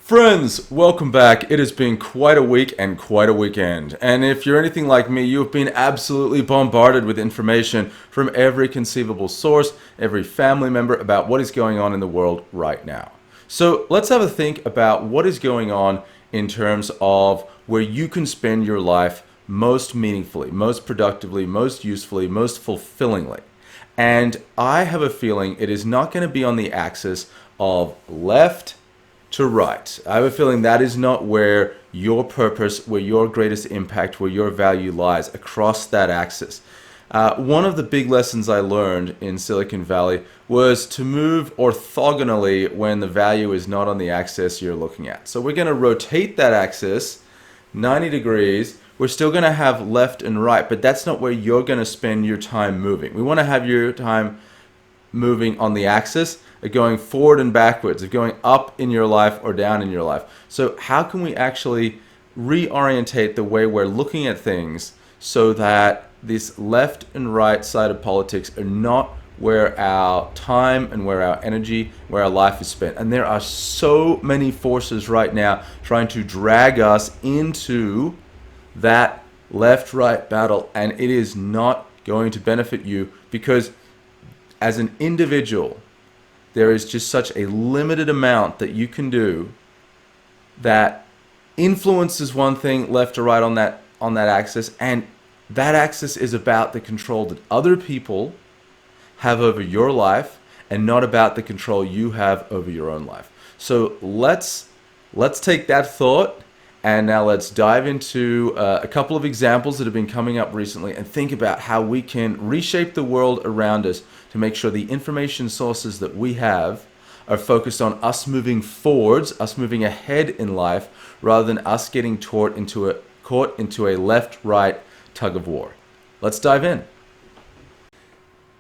Friends, welcome back. It has been quite a week and quite a weekend. And if you're anything like me, you have been absolutely bombarded with information from every conceivable source, every family member about what is going on in the world right now. So let's have a think about what is going on in terms of where you can spend your life most meaningfully, most productively, most usefully, most fulfillingly. And I have a feeling it is not going to be on the axis of left to right. I have a feeling that is not where your purpose, where your greatest impact, where your value lies across that axis. One of the big lessons I learned in Silicon Valley was to move orthogonally when the value is not on the axis you're looking at. So we're going to rotate that axis 90 degrees. We're still going to have left and right, but that's not where you're going to spend your time moving. We want to have your time moving on the axis, going forward and backwards, of going up in your life or down in your life. So how can we actually reorientate the way we're looking at things so that this left and right side of politics are not where our time and where our energy, where our life is spent? And there are so many forces right now trying to drag us into that left-right battle, and it is not going to benefit you, because as an individual, there is just such a limited amount that you can do that influences one thing left or right on that axis, and that axis is about the control that other people have over your life and not about the control you have over your own life. So let's take that thought, and now let's dive into a couple of examples that have been coming up recently and think about how we can reshape the world around us to make sure the information sources that we have are focused on us moving forwards, us moving ahead in life, rather than us getting caught into a left-right tug of war. Let's dive in.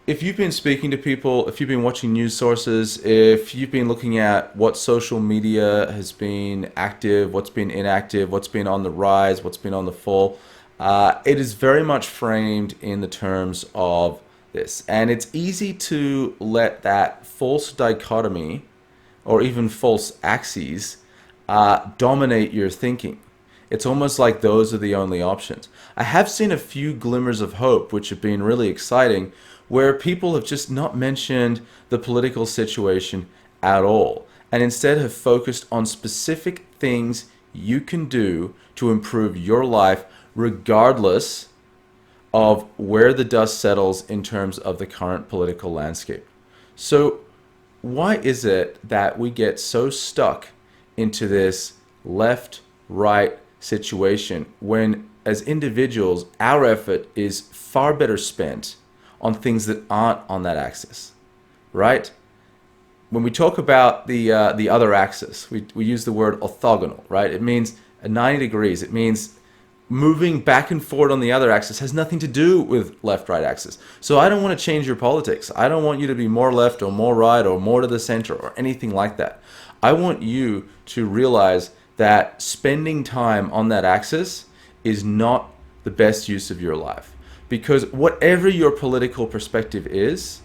If you've been speaking to people, if you've been watching news sources, if you've been looking at what social media has been active, what's been inactive, what's been on the rise, what's been on the fall, it is very much framed in the terms of this. And it's easy to let that false dichotomy or even false axes dominate your thinking. It's almost like those are the only options. I have seen a few glimmers of hope, which have been really exciting, where people have just not mentioned the political situation at all, and instead have focused on specific things you can do to improve your life regardless of where the dust settles in terms of the current political landscape. So why is it that we get so stuck into this left-right situation when, as individuals, our effort is far better spent on things that aren't on that axis, right? When we talk about the other axis, we use the word orthogonal, right? It means 90 degrees. It means moving back and forward on the other axis has nothing to do with left-right axis. So I don't want to change your politics. I don't want you to be more left or more right or more to the center or anything like that. I want you to realize that spending time on that axis is not the best use of your life. Because whatever your political perspective is,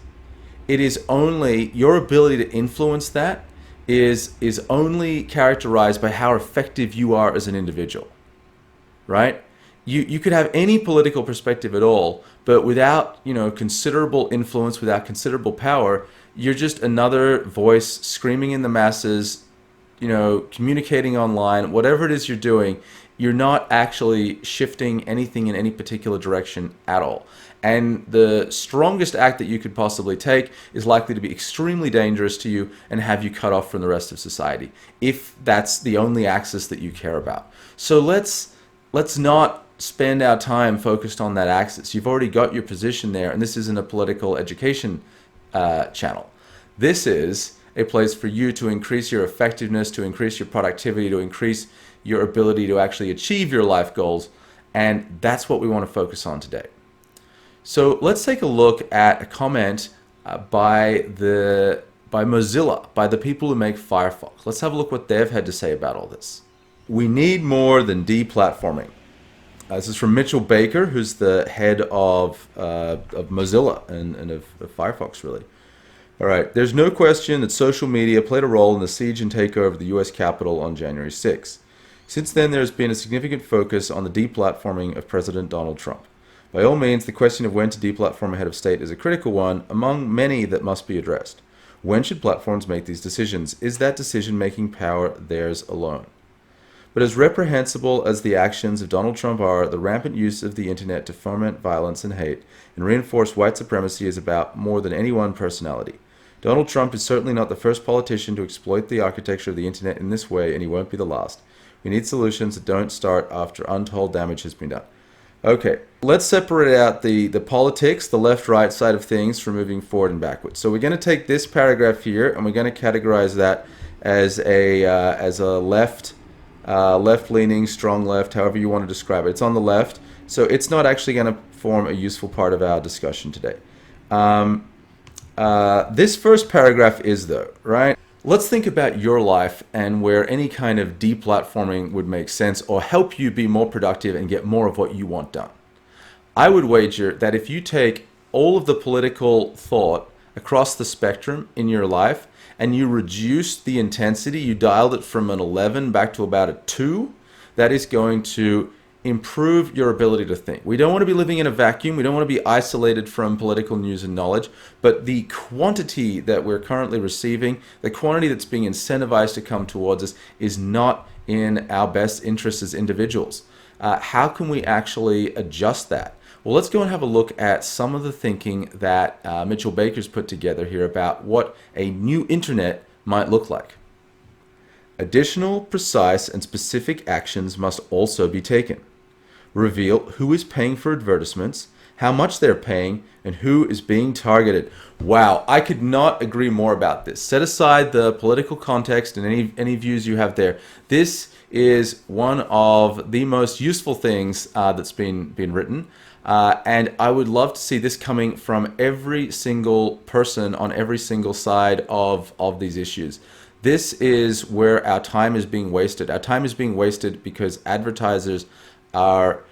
it is only your ability to influence that is only characterized by how effective you are as an individual, right? You could have any political perspective at all, but without considerable influence, without considerable power, you're just another voice screaming in the masses, communicating online, whatever it is you're doing. You're not actually shifting anything in any particular direction at all. And the strongest act that you could possibly take is likely to be extremely dangerous to you and have you cut off from the rest of society, if that's the only axis that you care about. So let's not spend our time focused on that axis. You've already got your position there, and this isn't a political education channel. This is a place for you to increase your effectiveness, to increase your productivity, to increase your ability to actually achieve your life goals, and that's what we want to focus on today. So let's take a look at a comment by Mozilla, by the people who make Firefox. Let's have a look what they've had to say about all this. We need more than deplatforming. This is from Mitchell Baker, who's the head of Mozilla and of Firefox, really. All right. There's no question that social media played a role in the siege and takeover of the U.S. Capitol on January 6. Since then, there has been a significant focus on the deplatforming of President Donald Trump. By all means, the question of when to deplatform a head of state is a critical one among many that must be addressed. When should platforms make these decisions? Is that decision-making power theirs alone? But as reprehensible as the actions of Donald Trump are, the rampant use of the internet to foment violence and hate and reinforce white supremacy is about more than any one personality. Donald Trump is certainly not the first politician to exploit the architecture of the internet in this way, and he won't be the last. We need solutions that don't start after untold damage has been done. Okay, let's separate out the politics, the left-right side of things from moving forward and backwards. So we're going to take this paragraph here, and we're going to categorize that as a left-leaning, strong left, however you want to describe it. It's on the left, so it's not actually going to form a useful part of our discussion today. This first paragraph is, though, right? Let's think about your life and where any kind of deplatforming would make sense or help you be more productive and get more of what you want done. I would wager that if you take all of the political thought across the spectrum in your life and you reduce the intensity, you dialed it from an 11 back to about a 2, that is going to improve your ability to think. We don't want to be living in a vacuum. We don't want to be isolated from political news and knowledge, but the quantity that we're currently receiving, the quantity that's being incentivized to come towards us is not in our best interests as individuals. How can we actually adjust that? Well, let's go and have a look at some of the thinking that Mitchell Baker's put together here about what a new internet might look like. Additional, precise, and specific actions must also be taken. Reveal who is paying for advertisements, how much they're paying, and who is being targeted. Wow, I could not agree more about this. Set aside the political context and any views you have there. This is one of the most useful things that's been written. And I would love to see this coming from every single person on every single side of these issues. This is where our time is being wasted. Our time is being wasted because advertisers are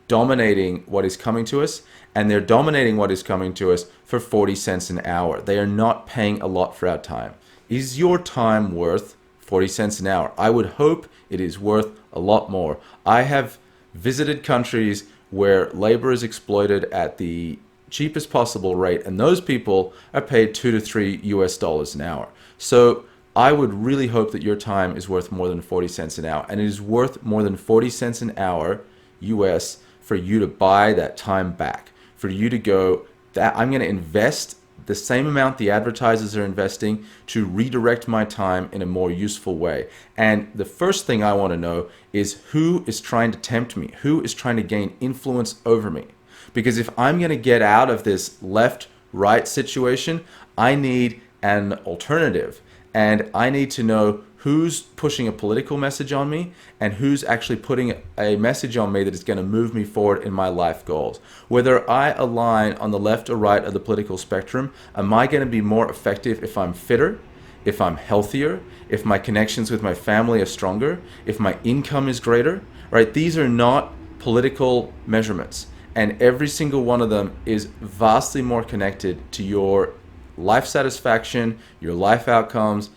dominating what is coming to us, and they're dominating what is coming to us for 40 cents an hour. They are not paying a lot for our time. Is your time worth 40 cents an hour? I would hope it is worth a lot more. I have visited countries where labor is exploited at the cheapest possible rate, and those people are paid $2 to $3 an hour. So I would really hope that your time is worth more than 40 cents an hour, and it is worth more than 40 cents an hour US for you to buy that time back, for you to go, that I'm going to invest the same amount the advertisers are investing to redirect my time in a more useful way. And the first thing I want to know is who is trying to tempt me, who is trying to gain influence over me. Because if I'm going to get out of this left-right situation, I need an alternative. And I need to know who's pushing a political message on me and who's actually putting a message on me that is going to move me forward in my life goals. Whether I align on the left or right of the political spectrum, am I going to be more effective if I'm fitter, if I'm healthier, if my connections with my family are stronger, if my income is greater, right? These are not political measurements, and every single one of them is vastly more connected to your life satisfaction, your life outcomes,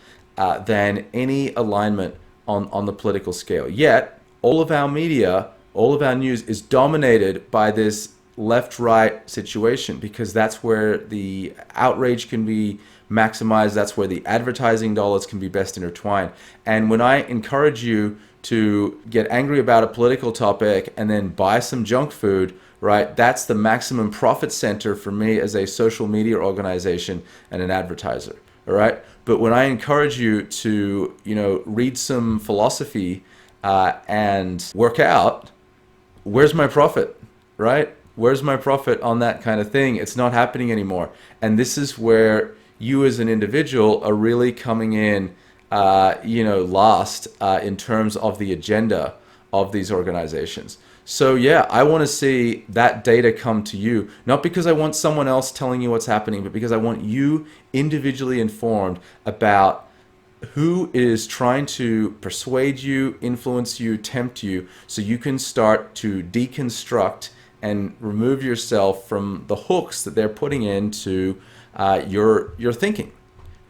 than any alignment on the political scale. Yet, all of our media, all of our news is dominated by this left-right situation because that's where the outrage can be maximized, that's where the advertising dollars can be best intertwined. And when I encourage you to get angry about a political topic and then buy some junk food, right, that's the maximum profit center for me as a social media organization and an advertiser. All right. But when I encourage you to, read some philosophy and work out, where's my profit, right? Where's my profit on that kind of thing? It's not happening anymore. And this is where you as an individual are really coming in, last in terms of the agenda of these organizations. So yeah, I want to see that data come to you, not because I want someone else telling you what's happening, but because I want you individually informed about who is trying to persuade you, influence you, tempt you, so you can start to deconstruct and remove yourself from the hooks that they're putting into your thinking.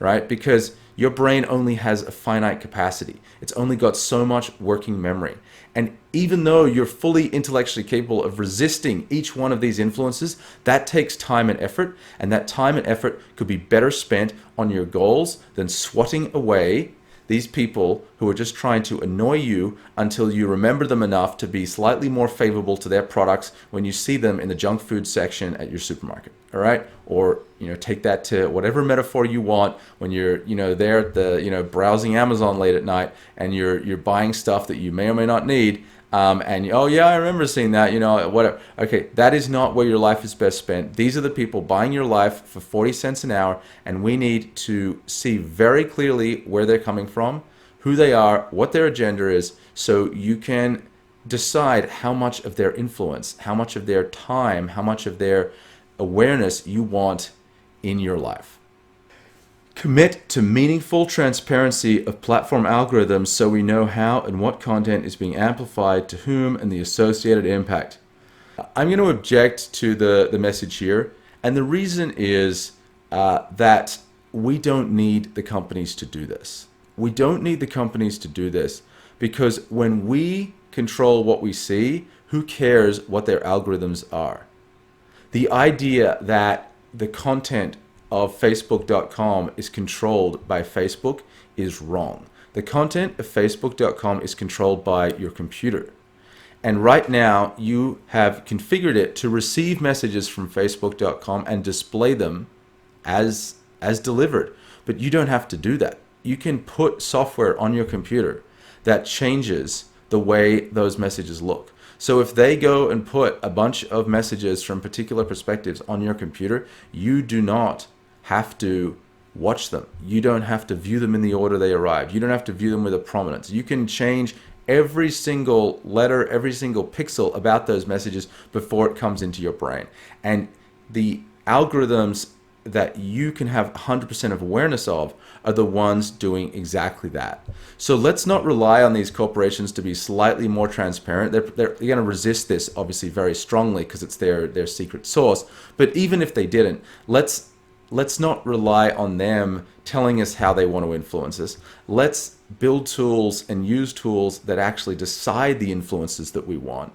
right? Because your brain only has a finite capacity. It's only got so much working memory. And even though you're fully intellectually capable of resisting each one of these influences, that takes time and effort. And that time and effort could be better spent on your goals than swatting away these people who are just trying to annoy you until you remember them enough to be slightly more favorable to their products when you see them in the junk food section at your supermarket. All right? Or, take that to whatever metaphor you want when you're, there at the, browsing Amazon late at night and you're buying stuff that you may or may not need. Oh yeah, I remember seeing that, whatever. Okay, that is not where your life is best spent. These are the people buying your life for 40 cents an hour, and we need to see very clearly where they're coming from, who they are, what their agenda is, so you can decide how much of their influence, how much of their time, how much of their awareness you want in your life. Commit to meaningful transparency of platform algorithms so we know how and what content is being amplified to whom and the associated impact. I'm going to object to the message here, and the reason is that we don't need the companies to do this. We don't need the companies to do this because when we control what we see, who cares what their algorithms are? The idea that the content of Facebook.com is controlled by Facebook is wrong. The content of Facebook.com is controlled by your computer. And right now, you have configured it to receive messages from Facebook.com and display them as delivered. But you don't have to do that. You can put software on your computer that changes the way those messages look. So if they go and put a bunch of messages from particular perspectives on your computer, you do not have to watch them. You don't have to view them in the order they arrive. You don't have to view them with a prominence. You can change every single letter, every single pixel about those messages before it comes into your brain. And the algorithms that you can have 100% of awareness of are the ones doing exactly that. So let's not rely on these corporations to be slightly more transparent. They're going to resist this obviously very strongly because it's their secret sauce. But even if they didn't, let's not rely on them telling us how they want to influence us. Let's build tools and use tools that actually decide the influences that we want,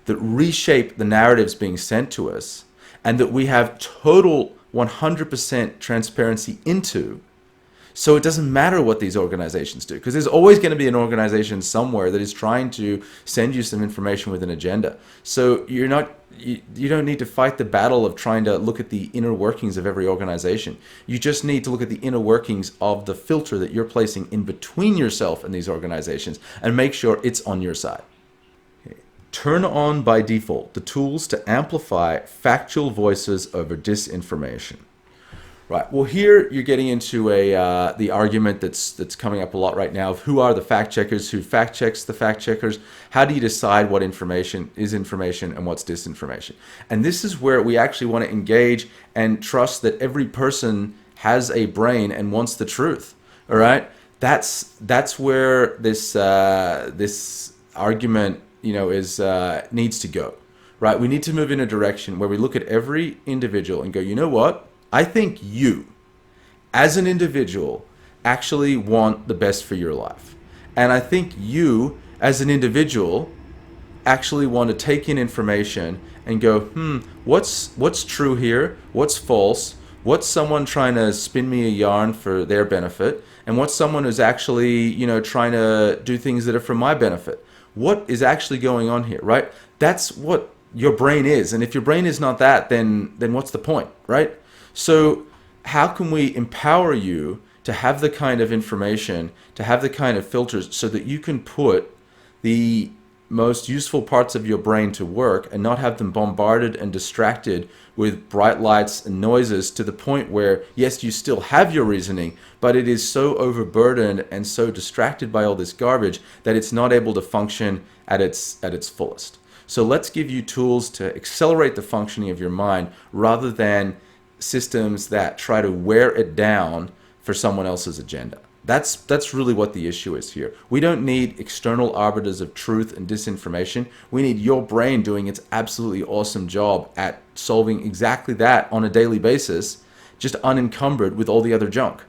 that reshape the narratives being sent to us, and that we have total 100% transparency into. So it doesn't matter what these organizations do, because there's always going to be an organization somewhere that is trying to send you some information with an agenda. So you don't need to fight the battle of trying to look at the inner workings of every organization. You just need to look at the inner workings of the filter that you're placing in between yourself and these organizations and make sure it's on your side. Turn on by default the tools to amplify factual voices over disinformation. Right. Well, here you're getting into the argument that's coming up a lot right now of who are the fact checkers, who fact checks the fact checkers, how do you decide what information is information and what's disinformation? And this is where we actually want to engage and trust that every person has a brain and wants the truth. All right. That's where this argument needs to go. Right. We need to move in a direction where we look at every individual and go, you know what? I think you, as an individual, actually want the best for your life. And I think you, as an individual, actually want to take in information and go, what's true here? What's false? What's someone trying to spin me a yarn for their benefit? And what's someone who's actually, trying to do things that are for my benefit? What is actually going on here, right? That's what your brain is. And if your brain is not that, then what's the point, right? So how can we empower you to have the kind of information, to have the kind of filters so that you can put the most useful parts of your brain to work and not have them bombarded and distracted with bright lights and noises to the point where, yes, you still have your reasoning, but it is so overburdened and so distracted by all this garbage that it's not able to function at its fullest. So let's give you tools to accelerate the functioning of your mind rather than systems that try to wear it down for someone else's agenda. That's really what the issue is here. We don't need external arbiters of truth and disinformation. We need your brain doing its absolutely awesome job at solving exactly that on a daily basis, just unencumbered with all the other junk.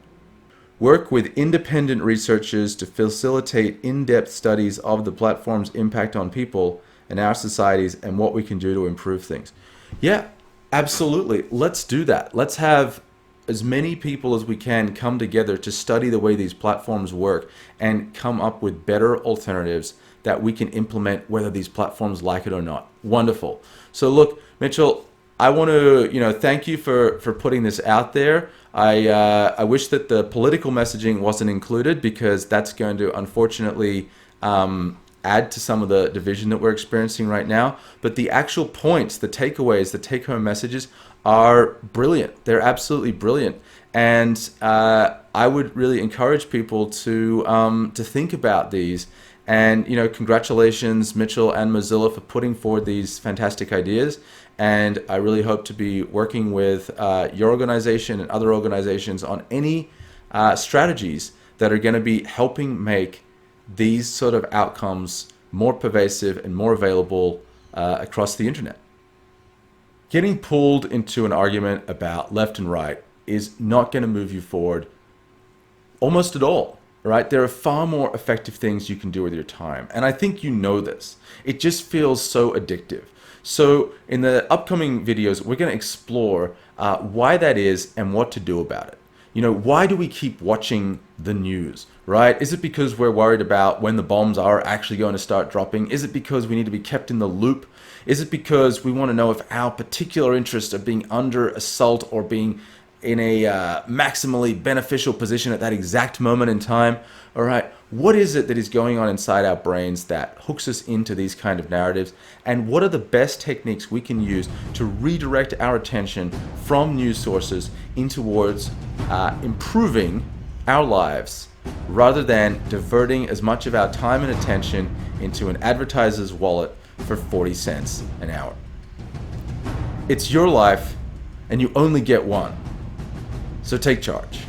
Work with independent researchers to facilitate in-depth studies of the platform's impact on people and our societies and what we can do to improve things. Yeah, absolutely. Let's do that. Let's have as many people as we can come together to study the way these platforms work and come up with better alternatives that we can implement whether these platforms like it or not. Wonderful. So look, Mitchell, I want to, thank you for putting this out there. I wish that the political messaging wasn't included because that's going to unfortunately add to some of the division that we're experiencing right now. But the actual points, the takeaways, the take-home messages are brilliant. They're absolutely brilliant. And I would really encourage people to think about these. And, congratulations, Mitchell and Mozilla, for putting forward these fantastic ideas. And I really hope to be working with your organization and other organizations on any strategies that are going to be helping make these sort of outcomes more pervasive and more available across the internet. Getting pulled into an argument about left and right is not going to move you forward almost at all, right? There are far more effective things you can do with your time. And I think you know this. It just feels so addictive. So in the upcoming videos, we're going to explore why that is and what to do about it. Why do we keep watching the news, right? Is it because we're worried about when the bombs are actually going to start dropping? Is it because we need to be kept in the loop? Is it because we want to know if our particular interests are being under assault or being in a maximally beneficial position at that exact moment in time? All right, what is it that is going on inside our brains that hooks us into these kind of narratives? And what are the best techniques we can use to redirect our attention from news sources in towards improving our lives rather than diverting as much of our time and attention into an advertiser's wallet for 40 cents an hour? It's your life and you only get one. So take charge.